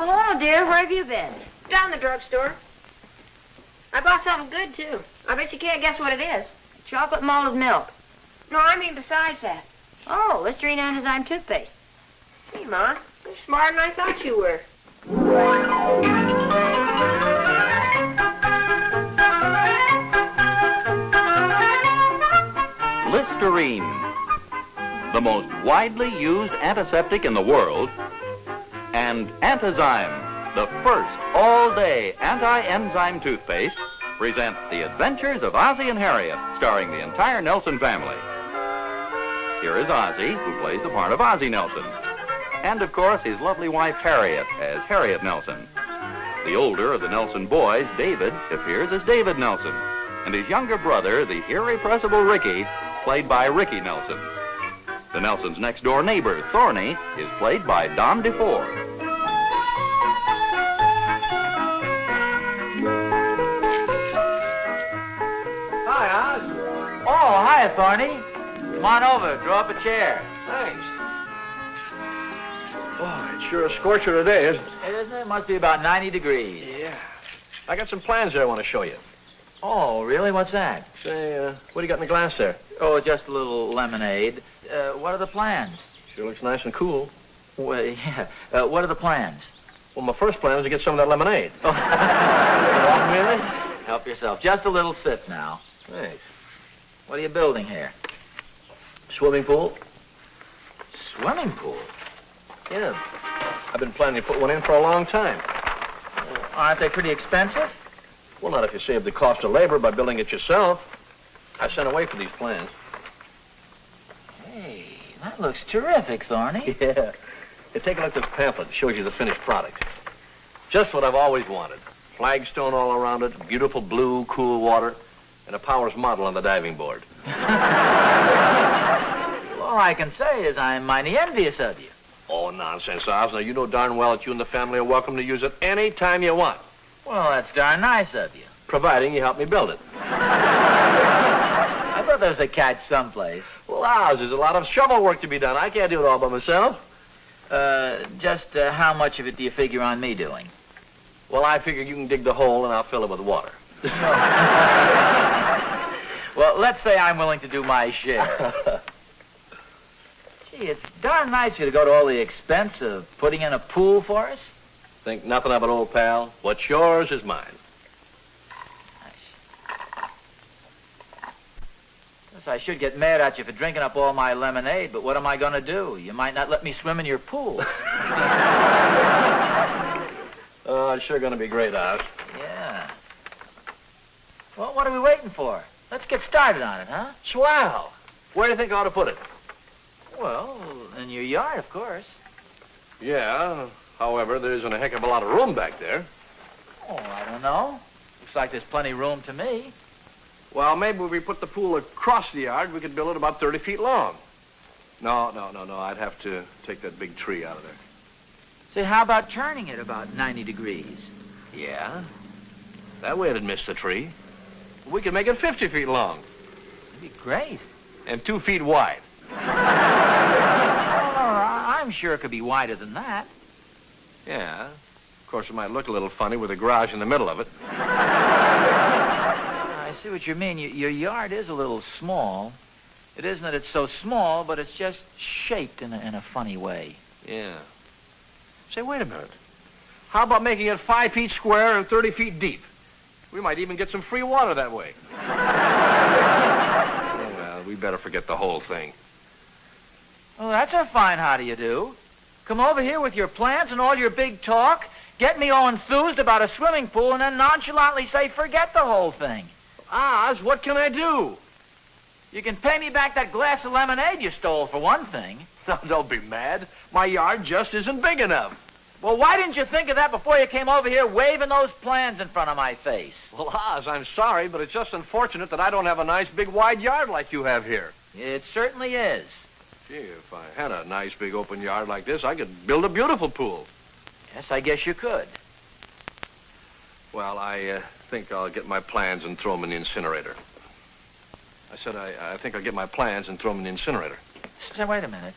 Oh, hello, dear. Where have you been? Down the drugstore. I bought something good, too. I bet you can't guess what it is. Chocolate malted milk. No, I mean besides that. Oh, Listerine Antizyme toothpaste. Hey, Ma, you're smarter than I thought you were. Listerine, the most widely used antiseptic in the world, and Antizyme, the first all-day anti-enzyme toothpaste, present The Adventures of Ozzie and Harriet, starring the entire Nelson family. Here is Ozzie, who plays the part of Ozzie Nelson, and of course his lovely wife Harriet as Harriet Nelson. The older of the Nelson boys, David, appears as David Nelson, and his younger brother, the irrepressible Ricky, played by Ricky Nelson. The Nelsons' next-door neighbor, Thorny, is played by Don DeFore. Hi, Oz. Oh, hiya, Thorny. Come on over. Draw up a chair. Thanks. Oh, it's sure a scorcher today, isn't it? Isn't it? It must be about 90 degrees. Yeah. I got some plans there I want to show you. Oh, really? What's that? Say, what do you got in the glass there? Oh, just a little lemonade. What are the plans? Sure looks nice and cool. Well, yeah. What are the plans? Well, my first plan was to get some of that lemonade. Oh. Really? Help yourself. Just a little sip now. Thanks. What are you building here? Swimming pool? Swimming pool? Yeah. I've been planning to put one in for a long time. Aren't they pretty expensive? Well, not if you save the cost of labor by building it yourself. I sent away for these plans. Hey, that looks terrific, Thorny. Yeah. Hey, take a look at this pamphlet. It shows you the finished product. Just what I've always wanted. Flagstone all around it, beautiful blue, cool water, and a Powers model on the diving board. All I can say is I'm mighty envious of you. Oh, nonsense, Oz. Now, you know darn well that you and the family are welcome to use it any time you want. Well, that's darn nice of you. Providing you help me build it. I thought there was a catch someplace. Well, Oz, there's a lot of shovel work to be done. I can't do it all by myself. Just how much of it do you figure on me doing? Well, I figure you can dig the hole and I'll fill it with water. Well, let's say I'm willing to do my share. Gee, it's darn nice of you to go to all the expense of putting in a pool for us. Think nothing of it, old pal. What's yours is mine. Yes, I should get mad at you for drinking up all my lemonade, but what am I going to do? You might not let me swim in your pool. Oh, it's sure going to be great, Oz. Yeah. Well, what are we waiting for? Let's get started on it, huh? Swell. Where do you think I ought to put it? Well, in your yard, of course. Yeah. However, there isn't a heck of a lot of room back there. Oh, I don't know. Looks like there's plenty of room to me. Well, maybe if we put the pool across the yard, we could build it about 30 feet long. No. I'd have to take that big tree out of there. Say, how about turning it about 90 degrees? Yeah. That way it'd miss the tree. We could make it 50 feet long. That'd be great. And 2 feet wide. Oh, I'm sure it could be wider than that. Yeah. Of course, it might look a little funny with a garage in the middle of it. I see what you mean. Your yard is a little small. It isn't that it's so small, but it's just shaped in a funny way. Yeah. Say, wait a minute. How about making it 5 feet square and 30 feet deep? We might even get some free water that way. Oh, well, we better forget the whole thing. Oh, that's a fine how do you do. Come over here with your plans and all your big talk, get me all enthused about a swimming pool, and then nonchalantly say, forget the whole thing. Oz, what can I do? You can pay me back that glass of lemonade you stole, for one thing. No, don't be mad. My yard just isn't big enough. Well, why didn't you think of that before you came over here waving those plans in front of my face? Well, Oz, I'm sorry, but it's just unfortunate that I don't have a nice big wide yard like you have here. It certainly is. Gee, if I had a nice big open yard like this, I could build a beautiful pool. Yes, I guess you could. Well, I think I'll get my plans and throw them in the incinerator. I said I think I'll get my plans and throw them in the incinerator. Say, wait a minute.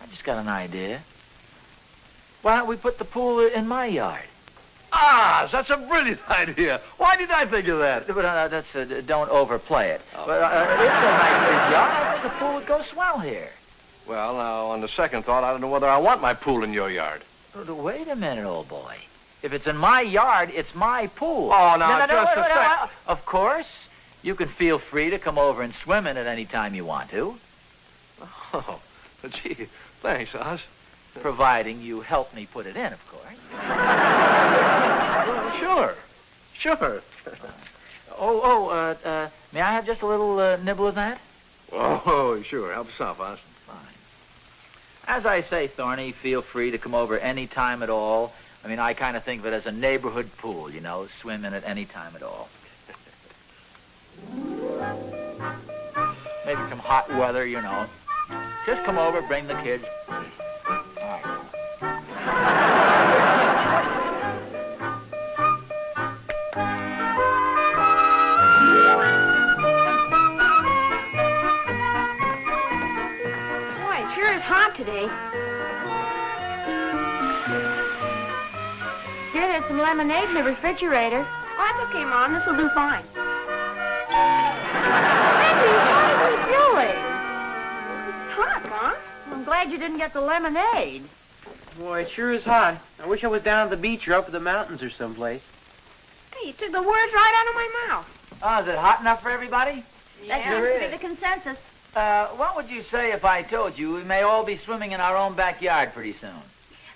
I just got an idea. Why don't we put the pool in my yard? Oz, that's a brilliant idea. Why didn't I think of that? But don't overplay it. Oh. But it's a nice big yard. I think the pool would go swell here. Well, now, on the second thought, I don't know whether I want my pool in your yard. Wait a minute, old boy. If it's in my yard, it's my pool. Oh, no, just a sec. Of course. You can feel free to come over and swim in it any time you want to. Oh, gee, thanks, Oz. Providing you help me put it in, of course. Well, sure. May I have just a little nibble of that? Oh, sure. Help yourself, Oz. Fine. As I say, Thorny, feel free to come over any time at all. I mean, I kind of think of it as a neighborhood pool, you know, swim in it any time at all. Maybe some hot weather, you know. Just come over, bring the kids. All right. Boy, it sure is hot today. Here, there's some lemonade in the refrigerator. Oh, that's okay, Mom. This will do fine. Reggie, what are you doing? It's hot, Mom. I'm glad you didn't get the lemonade. Boy, it sure is hot. I wish I was down at the beach or up at the mountains or someplace. Hey, you took the words right out of my mouth. Oh, is it hot enough for everybody? That Yeah. seems to be the consensus. What would you say if I told you we may all be swimming in our own backyard pretty soon?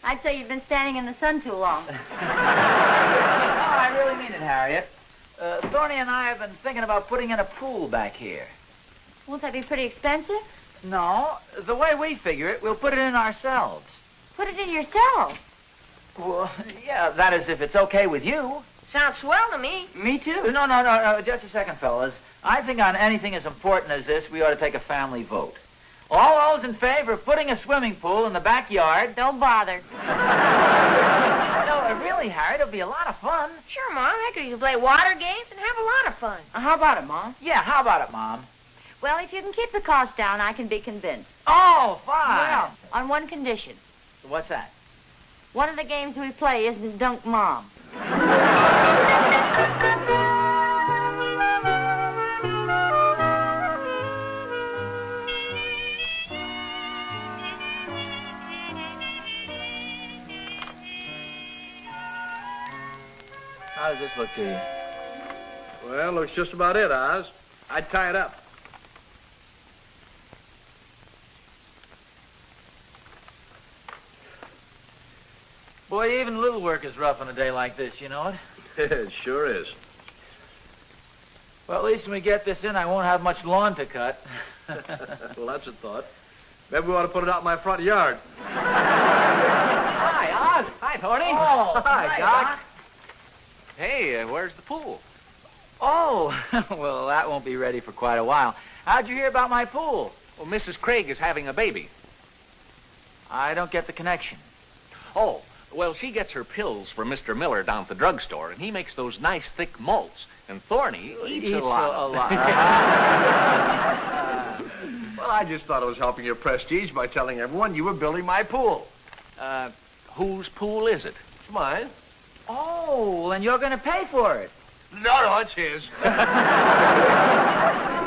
I'd say you've been standing in the sun too long. Oh, I really mean it, Harriet. Thorny and I have been thinking about putting in a pool back here. Won't that be pretty expensive? No, the way we figure it, we'll put it in ourselves. Put it in yourselves. Well, yeah, that is if it's okay with you. Sounds swell to me. Me too. No, just a second, fellas. I think on anything as important as this, we ought to take a family vote. All those in favor of putting a swimming pool in the backyard? Don't bother. No, really, Harriet, it'll be a lot of fun. Sure, Mom. Heck, you can play water games and have a lot of fun. How about it, Mom? Yeah, how about it, Mom? Well, if you can keep the cost down, I can be convinced. Oh, fine. Well, on one condition. What's that? One of the games we play isn't Dunk Mom. How does this look to you? Well, looks just about it, Oz. I'd tie it up. Boy, even little work is rough on a day like this, you know it? It sure is. Well, at least when we get this in, I won't have much lawn to cut. Well, that's a thought. Maybe we ought to put it out in my front yard. Hi, Oz. Hi, Tony. Oh, hi, Doc. Hey, where's the pool? Oh, well, that won't be ready for quite a while. How'd you hear about my pool? Well, Mrs. Craig is having a baby. I don't get the connection. Oh, well, she gets her pills from Mr. Miller down at the drugstore, and he makes those nice thick malts. And Thorny eats a lot. Well, I just thought I was helping your prestige by telling everyone you were building my pool. Whose pool is it? It's mine. Oh, and you're going to pay for it. No, it's his.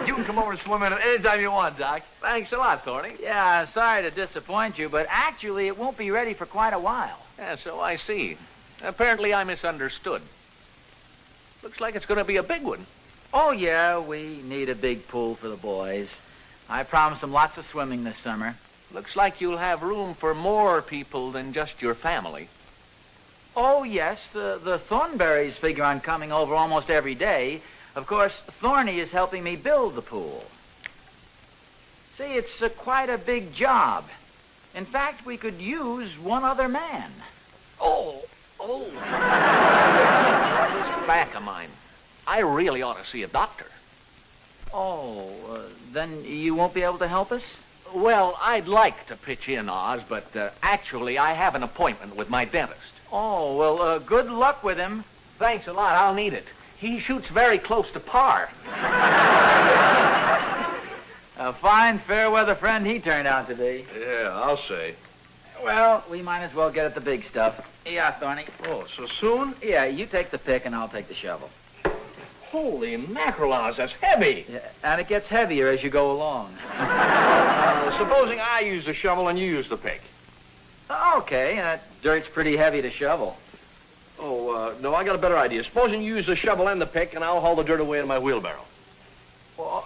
You can come over and swim in it anytime you want, Doc. Thanks a lot, Thorny. Yeah, sorry to disappoint you, but actually it won't be ready for quite a while. Yeah, so I see. Apparently I misunderstood. Looks like it's going to be a big one. Oh, yeah, we need a big pool for the boys. I promised them lots of swimming this summer. Looks like you'll have room for more people than just your family. Oh, yes, the Thornberrys figure on coming over almost every day. Of course, Thorny is helping me build the pool. See, it's quite a big job. In fact, we could use one other man. This back of mine. I really ought to see a doctor. Oh, then you won't be able to help us? Well, I'd like to pitch in, Oz, but actually I have an appointment with my dentist. Oh, well, good luck with him. Thanks a lot. I'll need it. He shoots very close to par. A fine, fair-weather friend he turned out to be. Yeah, I'll say. Well, we might as well get at the big stuff. Yeah, Thorny. Oh, so soon? Yeah, you take the pick and I'll take the shovel. Holy mackerel, Oz, that's heavy. Yeah, and it gets heavier as you go along. Supposing I use the shovel and you use the pick. Okay, that dirt's pretty heavy to shovel. Oh, no, I got a better idea. Supposing you use the shovel and the pick, and I'll haul the dirt away in my wheelbarrow. Well,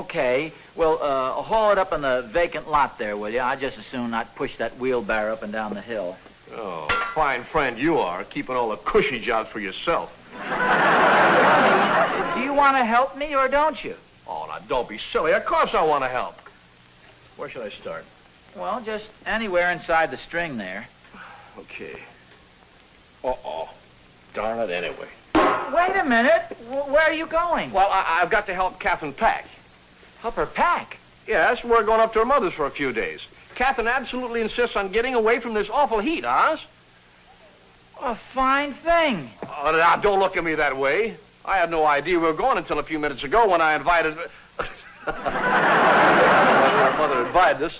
okay. Well, haul it up in the vacant lot there, will you? I'd just as soon not push that wheelbarrow up and down the hill. Oh, fine friend you are, keeping all the cushy jobs for yourself. Do you want to help me or don't you? Oh, now, don't be silly. Of course I want to help. Where should I start? Well, just anywhere inside the string there. Okay. Uh-oh. Darn it anyway. Wait a minute. Where are you going? Well, I've got to help Catherine pack. Help her pack? Yes, we're going up to her mother's for a few days. Catherine absolutely insists on getting away from this awful heat, Oz. A fine thing. Oh, now, don't look at me that way. I had no idea we were going until a few minutes ago when I invited... Her mother invited us.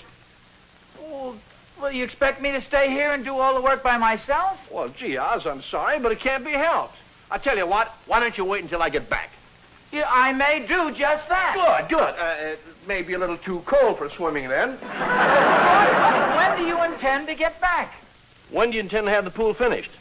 Well, you expect me to stay here and do all the work by myself? Well, gee, Oz, I'm sorry, but it can't be helped. I tell you what, why don't you wait until I get back? Yeah, I may do just that. Good. It may be a little too cold for swimming then. When do you intend to get back? When do you intend to have the pool finished?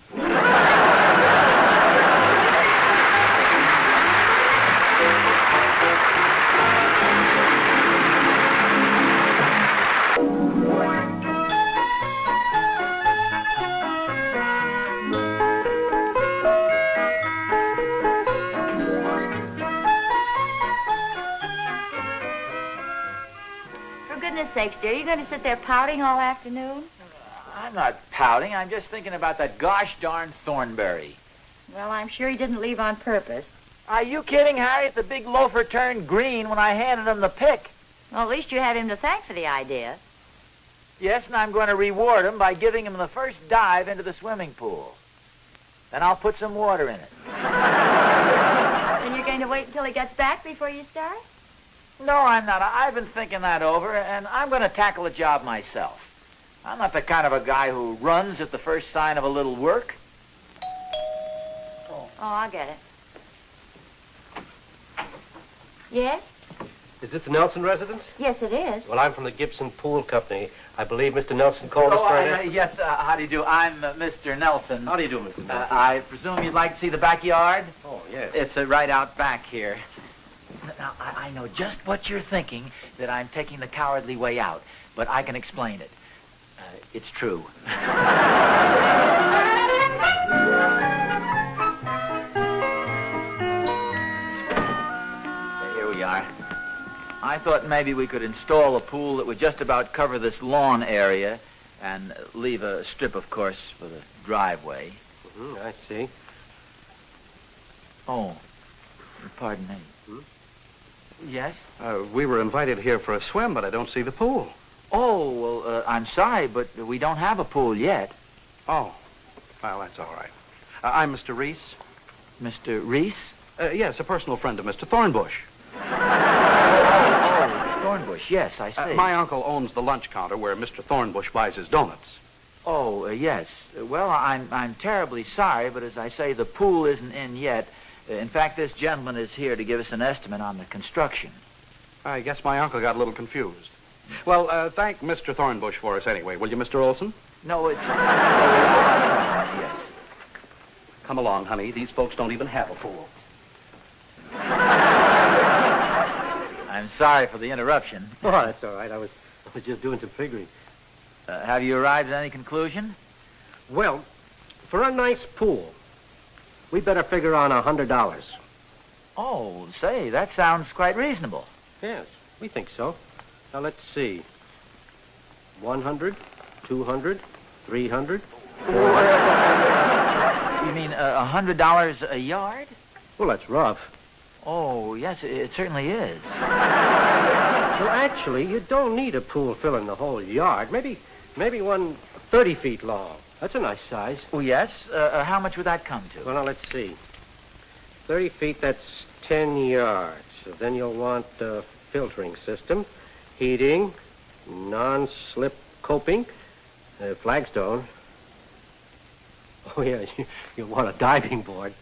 For goodness sakes, dear, you going to sit there pouting all afternoon? I'm not pouting. I'm just thinking about that gosh darn Thornberry. Well, I'm sure he didn't leave on purpose. Are you kidding, Harriet? The big loafer turned green when I handed him the pick. Well, at least you have him to thank for the idea. Yes, and I'm going to reward him by giving him the first dive into the swimming pool. Then I'll put some water in it. Then you're going to wait until he gets back before you start? No, I'm not. I've been thinking that over, and I'm going to tackle the job myself. I'm not the kind of a guy who runs at the first sign of a little work. Oh, I'll get it. Yes? Is this the Nelson residence? Yes, it is. Well, I'm from the Gibson Pool Company. I believe Mr. Nelson called us for an... Yes, how do you do? I'm Mr. Nelson. How do you do, Mr. Nelson? I presume you'd like to see the backyard? Oh, yes. It's right out back here. Now, I know just what you're thinking, that I'm taking the cowardly way out, but I can explain it. It's true. Here we are. I thought maybe we could install a pool that would just about cover this lawn area and leave a strip, of course, for the driveway. Mm-hmm, I see. Oh, pardon me. Yes? We were invited here for a swim, but I don't see the pool. Oh, well, I'm sorry, but we don't have a pool yet. Oh, well, that's all right. I'm Mr. Reese. Mr. Reese? Yes, a personal friend of Mr. Thornbush. Oh, Thornbush, yes, I see. My uncle owns the lunch counter where Mr. Thornbush buys his donuts. Oh, yes. Well, I'm terribly sorry, but as I say, the pool isn't in yet. In fact, this gentleman is here to give us an estimate on the construction. I guess my uncle got a little confused. Well, thank Mr. Thornbush for us anyway, will you, Mr. Olson? No, it's... yes. Come along, honey. These folks don't even have a pool. I'm sorry for the interruption. Oh, that's all right. I was just doing some figuring. Have you arrived at any conclusion? Well, for a nice pool, we better figure on $100. Oh, say, that sounds quite reasonable. Yes, we think so. Now, let's see. 100, 200, 300. You mean $100 a yard? Well, that's rough. Oh, yes, it certainly is. Well, actually, you don't need a pool filling the whole yard. Maybe one 30 feet long. That's a nice size. Oh, yes? How much would that come to? Well, now, let's see. 30 feet, that's 10 yards. So then you'll want a filtering system, heating, non-slip coping, Flagstone. Oh, yeah, you want a diving board.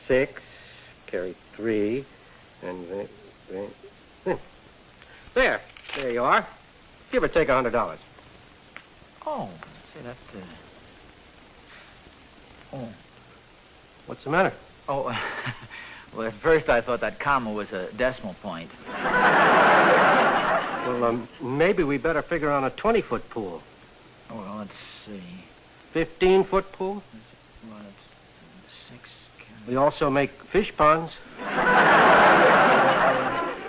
6, carry 3, and there you are. Give or take $100. Oh, see, that, Oh. What's the matter? Oh, well, at first I thought that comma was a decimal point. Well, maybe we better figure on a 20-foot pool. Oh, well, let's see. 15-foot pool? Well, it's 6. We also make fish ponds.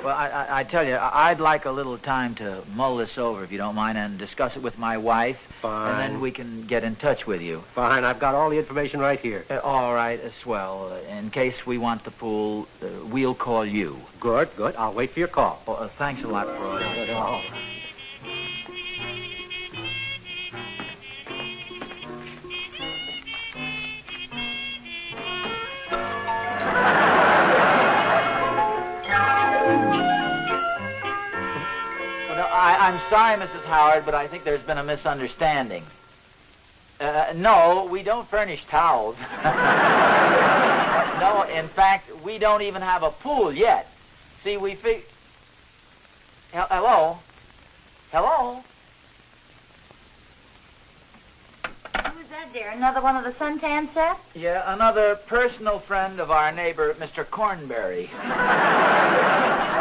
Well, I tell you, I'd like a little time to mull this over, if you don't mind, and discuss it with my wife. Fine. And then we can get in touch with you. Fine, I've got all the information right here. All right, swell. In case we want the pool, we'll call you. Good. I'll wait for your call. Oh, thanks a lot for all that. All right. I'm sorry, Mrs. Howard, but I think there's been a misunderstanding. No, we don't furnish towels. No, in fact, we don't even have a pool yet. See, Hello? Hello? Who's that, dear? Another one of the suntan set? Yeah, another personal friend of our neighbor, Mr. Cornberry.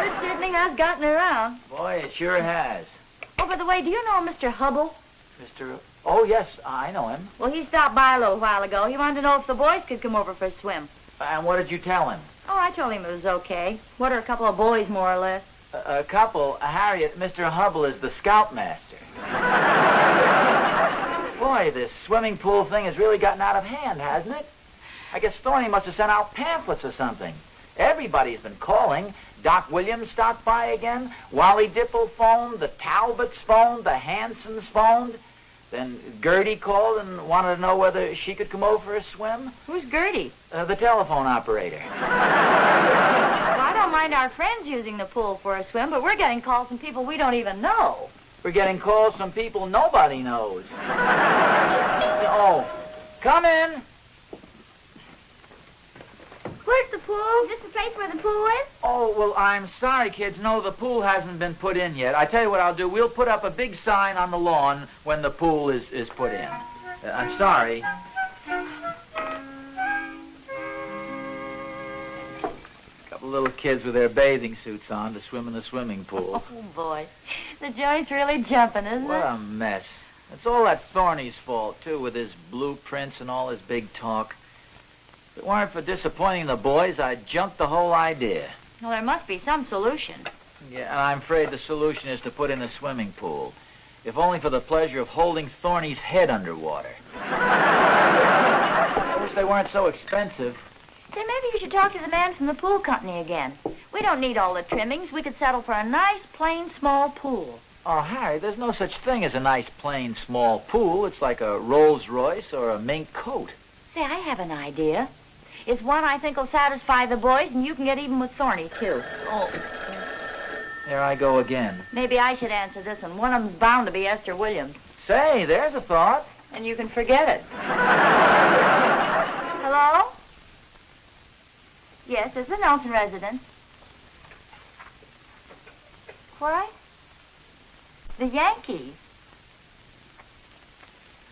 It certainly has gotten around. Boy, it sure has. Oh, by the way, do you know Mr. Hubble? Oh, yes, I know him. Well, he stopped by a little while ago. He wanted to know if the boys could come over for a swim. And what did you tell him? Oh, I told him it was okay. What are a couple of boys, more or less? A couple. Harriet, Mr. Hubble is the scoutmaster. Boy, this swimming pool thing has really gotten out of hand, hasn't it? I guess Thorny must have sent out pamphlets or something. Everybody's been calling. Doc Williams stopped by again. Wally Dipple phoned. The Talbots phoned. The Hansons phoned. Then Gertie called and wanted to know whether she could come over for a swim. Who's Gertie? The telephone operator. Well, I don't mind our friends using the pool for a swim, but we're getting calls from people we don't even know. We're getting calls from people nobody knows. Oh, come in. Where's the pool? Is this the place where the pool is? Oh, well, I'm sorry, kids. No, the pool hasn't been put in yet. I tell you what I'll do. We'll put up a big sign on the lawn when the pool is put in. I'm sorry. Couple little kids with their bathing suits on to swim in the swimming pool. Oh, boy. The joint's really jumping, isn't What it? a mess. It's all that Thorny's fault, too, with his blueprints and all his big talk. If it weren't for disappointing the boys, I'd junk the whole idea. Well, there must be some solution. Yeah, and I'm afraid the solution is to put in a swimming pool. If only for the pleasure of holding Thorny's head underwater. I wish they weren't so expensive. Say, maybe you should talk to the man from the pool company again. We don't need all the trimmings. We could settle for a nice, plain, small pool. Oh, Harry, there's no such thing as a nice, plain, small pool. It's like a Rolls Royce or a mink coat. Say, I have an idea. It's one I think will satisfy the boys, and you can get even with Thorny, too. Oh. There I go again. Maybe I should answer this one. One of them's bound to be Esther Williams. Say, there's a thought. And you can forget it. Hello? Yes, it's the Nelson residence. What? The Yankees.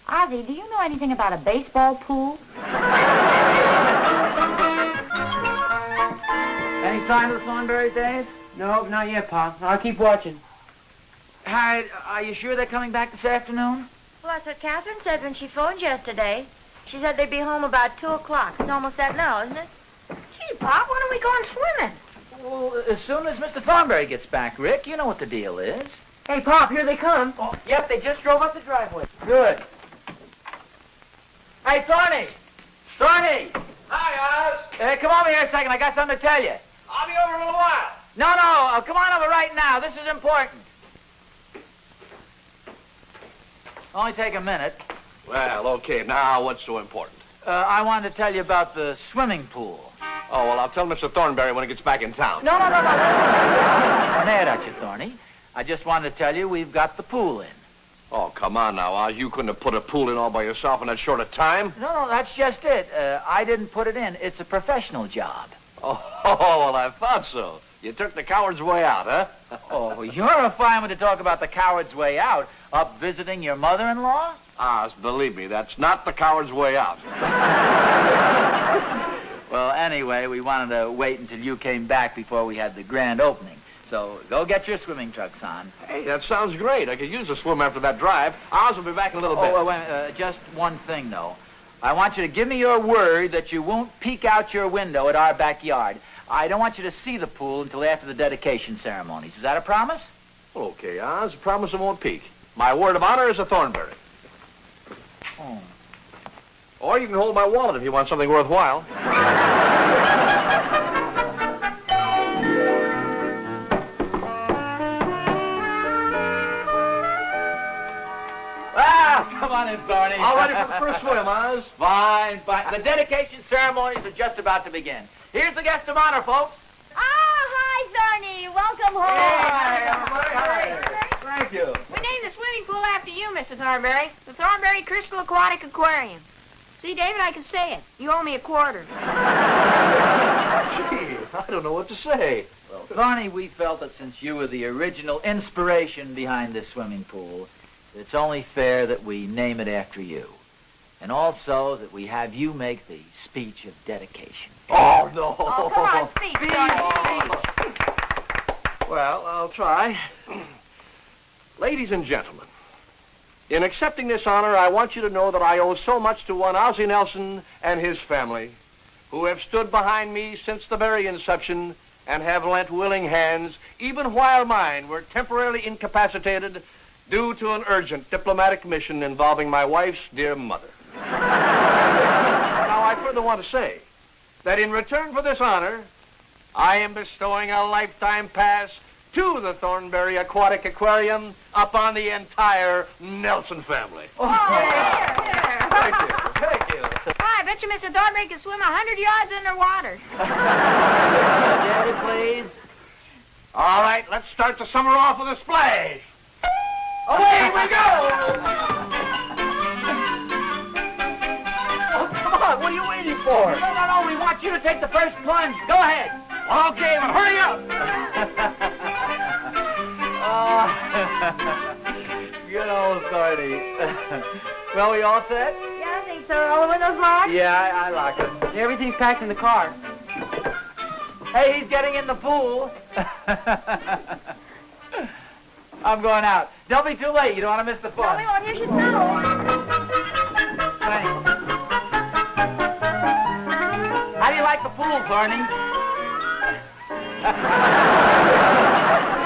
Ozzie, do you know anything about a baseball pool? Any sign of the Thornberrys, Dave? No, not yet, Pa. I'll keep watching. Harry, are you sure they're coming back this afternoon? Well, that's what Catherine said when she phoned yesterday. She said they'd be home about 2 o'clock. It's almost that now, isn't it? Gee, Pop, when are we going swimming? Well, as soon as Mr. Thornberry gets back, Rick. You know what the deal is. Hey, Pop, here they come. Oh, yep, they just drove up the driveway. Good. Hey, Thorny! Thorny! Hi, Oz. Come over here a second. I got something to tell you. I'll be over in a little while. No, come on over right now. This is important. Only take a minute. Well, okay, now what's so important? I wanted to tell you about the swimming pool. Oh, well, I'll tell Mr. Thornberry when he gets back in town. No. Mad at you, Thorny. I just wanted to tell you we've got the pool in. Oh, come on now, Oz. You couldn't have put a pool in all by yourself in that short a time. No, that's just it. I didn't put it in. It's a professional job. Oh, well, I thought so. You took the coward's way out, huh? Oh, you're a fine one to talk about the coward's way out. Up visiting your mother-in-law? Oz, believe me, that's not the coward's way out. Well, anyway, we wanted to wait until you came back before we had the grand opening. So go get your swimming trunks on. Hey, that sounds great. I could use a swim after that drive. Oz will be back in a little bit. Oh, wait, just one thing, though. I want you to give me your word that you won't peek out your window at our backyard. I don't want you to see the pool until after the dedication ceremonies. Is that a promise? Okay, Oz. Promise I won't peek. My word of honor is a Thornberry. Oh. Or you can hold my wallet if you want something worthwhile. Come on in, Thorny. All ready for the first swim, Oz? Fine, fine. The dedication ceremonies are just about to begin. Here's the guest of honor, folks. Hi, Thorny. Welcome home. Hi. Thank you. We named the swimming pool after you, Mr. Thornberry. The Thornberry Crystal Aquatic Aquarium. See, David, I can say it. You owe me a quarter. Gee, I don't know what to say. Well, Thorny, we felt that since you were the original inspiration behind this swimming pool, it's only fair that we name it after you. And also that we have you make the speech of dedication. Oh, no. Oh, come on, speak, Thorny. Well, I'll try. Ladies and gentlemen, in accepting this honor, I want you to know that I owe so much to one Ozzie Nelson and his family, who have stood behind me since the very inception and have lent willing hands, even while mine were temporarily incapacitated due to an urgent diplomatic mission involving my wife's dear mother. Now, I further want to say that in return for this honor, I am bestowing a lifetime pass to the Thornberry Aquatic Aquarium upon the entire Nelson family. Oh, Thank you. Thank you. I bet you Mr. Thornberry can swim 100 yards underwater. David, please. All right, let's start the summer off with a splash. Away we go! Oh, come on, what are you waiting for? No, we want you to take the first plunge. Go ahead. Okay, but hurry up! Good old Thorny. Well, we all set? Yeah, I think so. All the windows locked? Yeah, I lock it. Everything's packed in the car. Hey, he's getting in the pool. I'm going out. Don't be too late. You don't want to miss the No, fun. we won't. Here's your towel. Thanks. How do you like the pool, Thorny?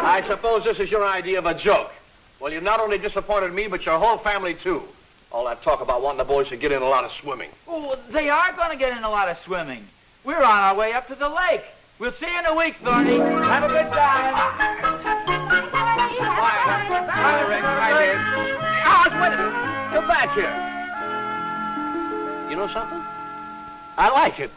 I suppose this is your idea of a joke. Well, you not only disappointed me, but your whole family, too. All that talk about wanting the boys to get in a lot of swimming. Oh, they are going to get in a lot of swimming. We're on our way up to the lake. We'll see you in a week, Thorny. Have a good time. Bye, Rick. Bye, Dave. Oz, wait a minute. Come back here. You know something? I like it.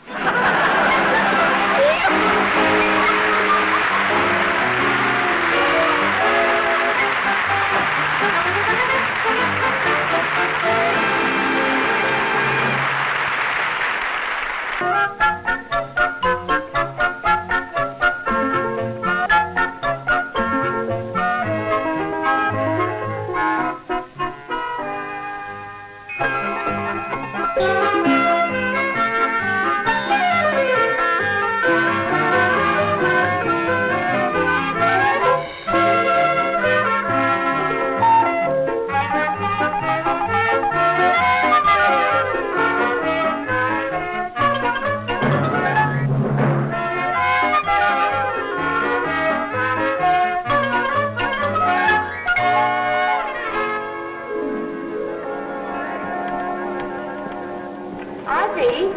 Ozzie?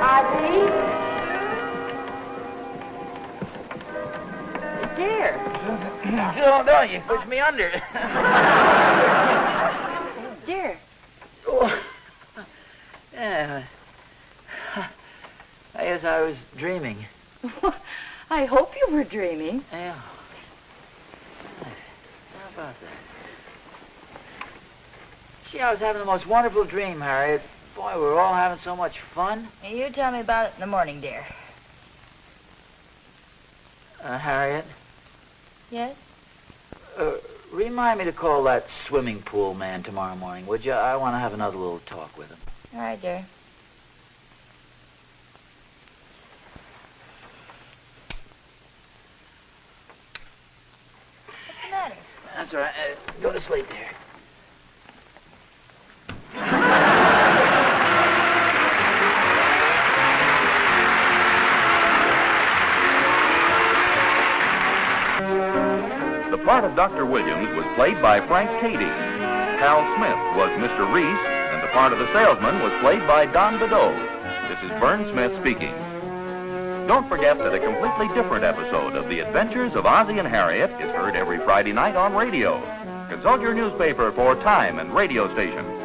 Ozzie? Dear. No, you pushed me under. Dear. Oh. Yeah. I guess I was dreaming. I hope you were dreaming. Yeah. How about that? Gee, I was having the most wonderful dream, Harriet. Boy, we were all having so much fun. You tell me about it in the morning, dear. Harriet, Yes? remind me to call that swimming pool man tomorrow morning, would you? I want to have another little talk with him. All right, dear. What's the matter? That's all right. Go to sleep there. The part of Dr. Williams was played by Frank Cady. Hal Smith was Mr. Reese, and the part of the salesman was played by Don Bedeau. This is Vern Smith speaking. Don't forget that a completely different episode of The Adventures of Ozzie and Harriet is heard every Friday night on radio. Consult your newspaper for time and radio station.